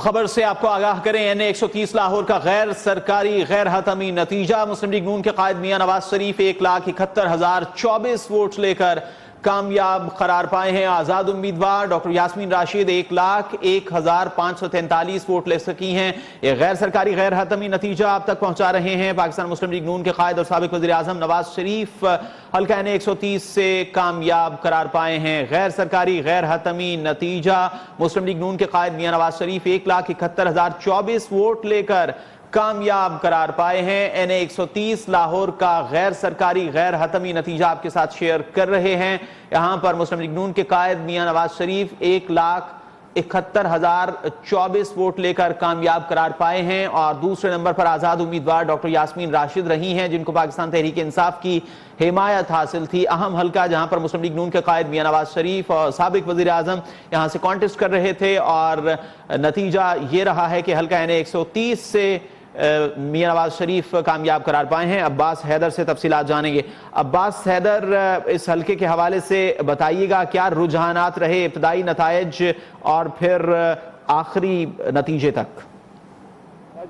खबर से आपको आगाह करें। NA-130 लाहौर का गैर सरकारी गैर हतमी नतीजा। मुस्लिम लीग नून के कायद मियां नवाज शरीफ 1,71,024 वोट लेकर कामयाब करार पाए हैं। आजाद उम्मीदवार डॉक्टर यास्मीन राशिद 1,01,543 वोट ले सकी हैं। यह गैर सरकारी गैर हतमी नतीजा आप तक पहुंचा रहे हैं पाकिस्तान मुस्लिम लीग नून के कायद और साबिक वज़ीर आज़म नवाज शरीफ हल्का NA-130 से कामयाब करार पाए हैं। गैर सरकारी गैर हतमी नतीजा मुस्लिम लीग नून के कायद मियां नवाज शरीफ 1,71,024 वोट लेकर कामयाब करार पाए हैं। NA-130 लाहौर का गैर सरकारी गैर हतमी नतीजा आपके साथ शेयर कर रहे हैं। यहां पर मुस्लिम लीग नून के कायद मियां नवाज शरीफ 1,71,024 वोट लेकर कामयाब करार पाए हैं और दूसरे नंबर पर आजाद उम्मीदवार डॉक्टर यास्मीन राशिद रही हैं, जिनको पाकिस्तान तहरीक इंसाफ की हिमायत हासिल थी। अहम हल्का जहां पर मुस्लिम लीग नून के कायद मियां नवाज शरीफ और साबिक वजीर आजम यहां से कॉन्टेस्ट कर रहे थे और नतीजा ये रहा है कि हल्का NA-130 से मियां नवाज शरीफ कामयाब करार पाए हैं। अब्बास हैदर से तफसीलात जानेंगे। अब्बास हैदर, इस हल्के के हवाले से बताइएगा क्या रुझानात रहे इब्तदाई नतायज और फिर आखिरी नतीजे तक।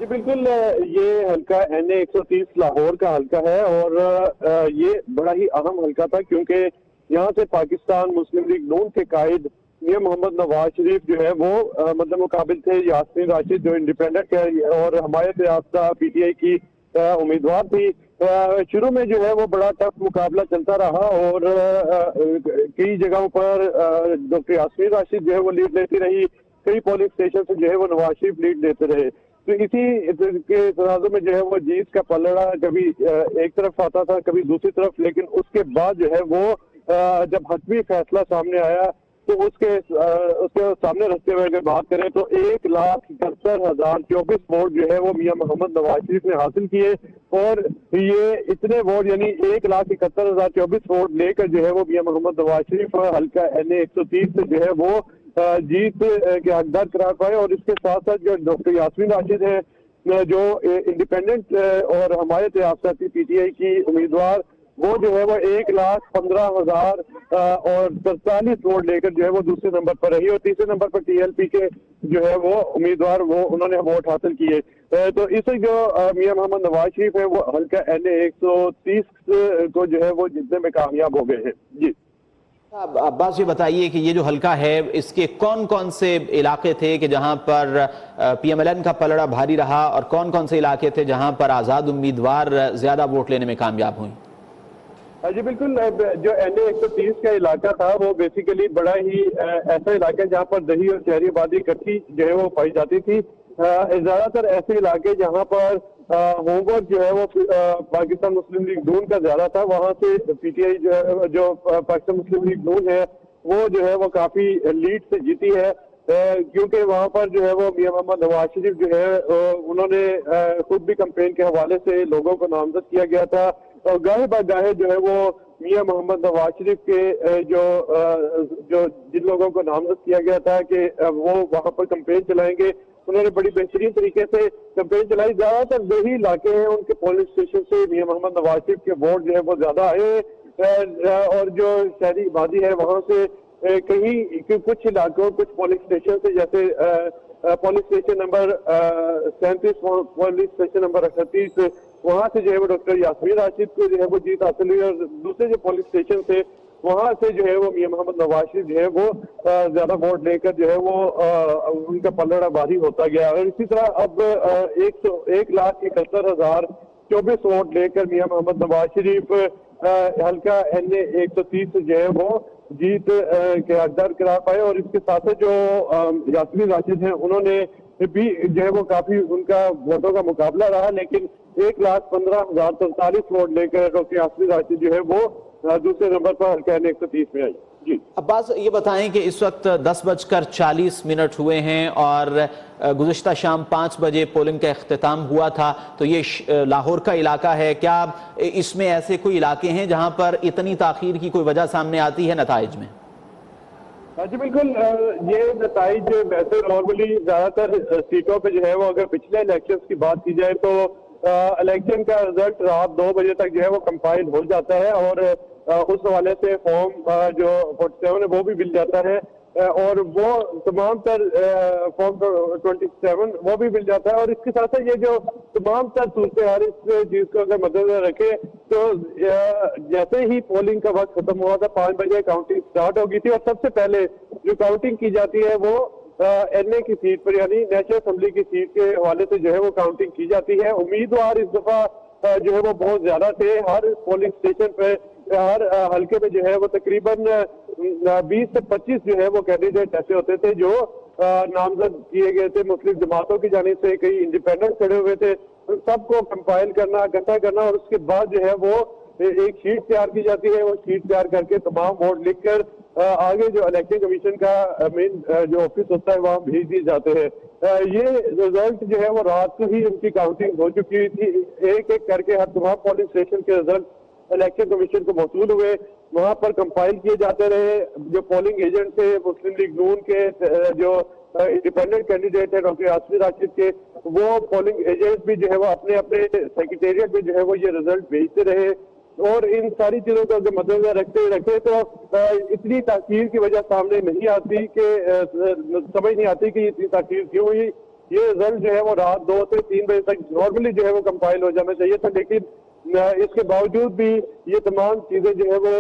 जी बिल्कुल, ये हल्का NA-130 लाहौर का हल्का है और ये बड़ा ही अहम हल्का था क्योंकि यहाँ से पाकिस्तान मुस्लिम लीग नून के कायद मियां मोहम्मद नवाज शरीफ जो है वो मतलब मुकाबिल थे यास्मीन राशिद जो इंडिपेंडेंट है और हमायत याफ्ता PTI की उम्मीदवार थी। शुरू में जो है वो बड़ा टफ मुकाबला चलता रहा और कई जगहों पर डॉक्टर यास्मीन राशिद जो है वो लीड लेती रही, कई पोलिंग स्टेशन से जो है वो नवाज शरीफ लीड लेते रहे। तो इसी के तनाज़ुर में जो है वो जीत का पलड़ा कभी एक तरफ आता था कभी दूसरी तरफ, लेकिन उसके बाद जो है वो जब हतमी फैसला सामने आया तो उसके सामने रखते हुए अगर बात करें तो 1,71,024 वोट जो है वो मियां मोहम्मद नवाज शरीफ ने हासिल किए और ये इतने वोट यानी 1,71,024 वोट लेकर जो है वो मियां मोहम्मद नवाज शरीफ हल्का NA-130 से जो है वो जीत के हकदार करार पाए। और इसके साथ साथ जो डॉक्टर यास्मीन राशिद है जो इंडिपेंडेंट और हमायत याफ्ता PTI की उम्मीदवार, वो जो है वो 1,15,047 वोट लेकर जो है वो दूसरे नंबर पर रही और तीसरे नंबर पर TLP के जो है वो उम्मीदवार वो उन्होंने वोट हासिल किए। तो इससे जो मियां मोहम्मद नवाज शरीफ है वो हल्का NA-130 को जो है वो जीतने में कामयाब हो गए हैं। जी अब्बास, ये बताइए कि ये जो हल्का है इसके कौन कौन से इलाके थे कि जहां पर PMLN का पलड़ा भारी रहा और कौन कौन से इलाके थे जहां पर आजाद उम्मीदवार ज्यादा वोट लेने में कामयाब हुई? जी बिल्कुल, जो NA-130 का इलाका था वो बेसिकली बड़ा ही ऐसा इलाका है जहाँ पर दही और शहरी आबादी इकट्ठी जो है वो पाई जाती थी। ज्यादातर ऐसे इलाके जहाँ पर होमवर्क जो है वो पाकिस्तान मुस्लिम लीग नून का ज्यादा था, वहाँ से PTI जो पाकिस्तान मुस्लिम लीग नून है वो जो है वो काफी लीड से जीती है क्योंकि वहाँ पर जो है वो मियां मोहम्मद नवाज शरीफ जो है उन्होंने खुद भी कैंपेन के हवाले से लोगों को नामजद किया गया था और गाहे बागाहे जो है वो मियां मोहम्मद नवाज शरीफ के जो जिन लोगों को नामजद किया गया था कि वो वहाँ पर कैंपेन चलाएंगे, उन्होंने बड़ी बेहतरीन तरीके से कैंपेन चलाई। ज्यादातर दो ही इलाके हैं उनके पोलिंग स्टेशन से मियां मोहम्मद नवाज शरीफ के वोट जो है वो ज्यादा आए और जो शहरी आबादी है वहाँ से कहीं कुछ इलाकों कुछ पोलिंग स्टेशन से जैसे polling station number 37, polling station number 38, वहाँ से जो है वो डॉक्टर यास्मीन राशिद को जो है वो जीत हासिल हुई और दूसरे जो पोलिंग स्टेशन से वहाँ से जो है वो मियां मोहम्मद नवाज शरीफ जो है वो ज्यादा वोट लेकर जो है वो उनका पलड़ा भारी होता गया और इसी तरह अब 1,71,024 वोट लेकर मियां मोहम्मद नवाज शरीफ हल्का NA-130 जो है वो जीत के हकदार करार पाए और इसके साथ जो यास्मीन राशिद हैं उन्होंने भी जो है वो काफी उनका वोटों का मुकाबला रहा, लेकिन 1,15,047 वोट लेकर डॉक्टर यास्मीन राशिद जो है वो दूसरे नंबर पर हल्का NA-130 में आई। जी अब्बास, ये बताएं कि इस वक्त 10:40 हुए हैं और गुज़िश्ता शाम 5 बजे पोलिंग का इख्तिताम हुआ था, तो ये लाहौर का इलाका है। क्या इसमें ऐसे कोई इलाके हैं जहां पर इतनी ताखीर की कोई वजह सामने आती है नताइज में? जी बिल्कुल, ये नताइज वैसे नॉर्मली ज्यादातर सीटों पे जो है वो अगर पिछले इलेक्शंस की बात की जाए तो इलेक्शन का रिजल्ट रात 2 बजे तक जो है वो कंपाइल हो जाता है और उस हवाले से फॉर्म जो 47 है वो भी मिल जाता है। और वो तमाम तर फॉर्म 27 वो भी मिल जाता है। और इसके साथ साथ ये जो तमाम तर सूरतें हर इस चीज को अगर मद्देनजर रखे तो जैसे ही पोलिंग का वक्त खत्म हुआ था 5 बजे काउंटिंग स्टार्ट हो गई थी और सबसे पहले जो काउंटिंग की जाती है वो एनए की सीट पर यानी नेशनल असेंबली की सीट के हवाले से जो है वो काउंटिंग की जाती है। उम्मीदवार इस दफा जो है वो बहुत ज्यादा थे। हर पोलिंग स्टेशन पे हर हल्के में जो है वो तकरीबन 20 से 25 जो है वो कैंडिडेट ऐसे होते थे जो नामजद किए गए थे मुस्लिम जमातों की जानिब से, कई इंडिपेंडेंट खड़े हुए थे। सबको कंपाइल करना, इकट्ठा करना और उसके बाद जो है वो एक शीट तैयार की जाती है। वो शीट तैयार करके तमाम वोट लिखकर आगे जो इलेक्शन कमीशन का मेन जो ऑफिस होता है वहां भेज दिए जाते हैं। ये रिजल्ट जो है वो रात को ही उनकी काउंटिंग हो चुकी थी। एक एक करके हर तमाम पोलिंग स्टेशन के रिजल्ट इलेक्शन कमीशन को मौसूल हुए, वहां पर कंपाइल किए जाते रहे। जो पोलिंग एजेंट थे मुस्लिम लीग नून के जो इंडिपेंडेंट कैंडिडेट है डॉक्टर यास्मीन राशिद के, वो पोलिंग एजेंट भी जो है वो अपने अपने सेक्रेटेरिएट में जो है वो ये रिजल्ट भेजते रहे। और इन सारी चीजों को अगर मद्देनजर रखते तो इतनी ताखीर की वजह सामने नहीं आती कि समझ नहीं आती कि इतनी ताखीर क्यों हुई। ये रिजल्ट जो है वो रात 2 से 3 बजे तक नॉर्मली जो है वो कंपाइल हो जाना चाहिए था, लेकिन इसके बावजूद भी ये तमाम चीजें जो है वो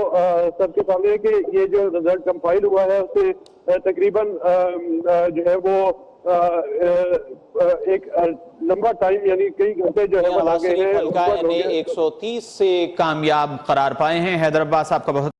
सबके सामने है कि ये जो रिजल्ट कंपाइल हुआ है उससे तकरीबन जो है वो एक लंबा टाइम यानी कई घंटे जो है वो लगे हैं। 130 से कामयाब करार पाए हैं। हैदर अब्बास, आपका बहुत